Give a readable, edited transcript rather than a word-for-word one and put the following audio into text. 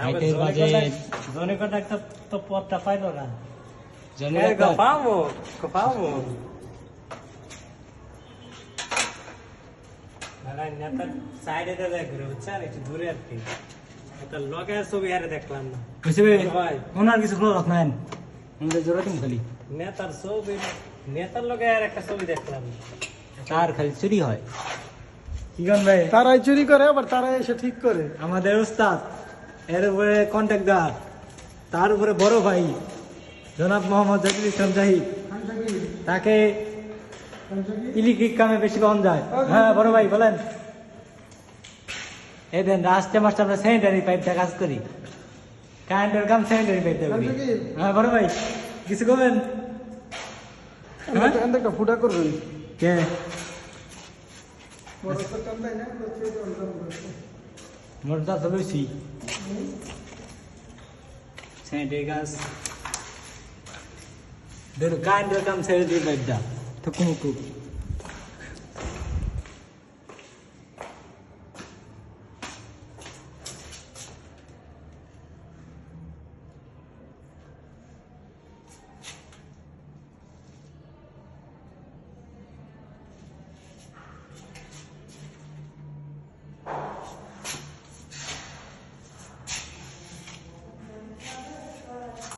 হাইটের বাজেট জনে কন্ট্রাক্টর তো পদটা পাইলো না জনের পাবো না নেতার সাইডে দেখ ঘুরে বুঝছেন একটু দূরে আর কি নেতার লগে ছবি হারে দেখলাম না বুঝছে ভাই ওনার কিছু খোলা রাখ নাই আমাদের জোরে তুমি খালি নেতার ছবি নেতার লগে আর একটা ছবি দেখলাম তার খালি চুরি হয় কি গান ভাই তারাই চুরি করে আবার তারাই এসে ঠিক করে। আমাদের উস্তাদ এর উপরে কন্ট্রাক্টর তার উপরে বড় ভাই জনাব মোহাম্মদ জাকির ইসলাম জাহিদ তাকে ইলেকট্রিক কামে বেশি পাওয়া যায়। হ্যাঁ বড় ভাই বলেন। এই দেন রাস্তে মাস্টার আমরা স্যানিটারি পাইপটা কাজ করি, কারেন্টের কাম স্যানিটারি পাইপটা করি। হ্যাঁ বড় ভাই কিছু করবেন? একটা ফুটা করবেন কে মোটা তো বেশি স্যানিটারি কাজ ধরো কারেন্টের কাম স্যানিটারি পাইপটা তো কুমুকু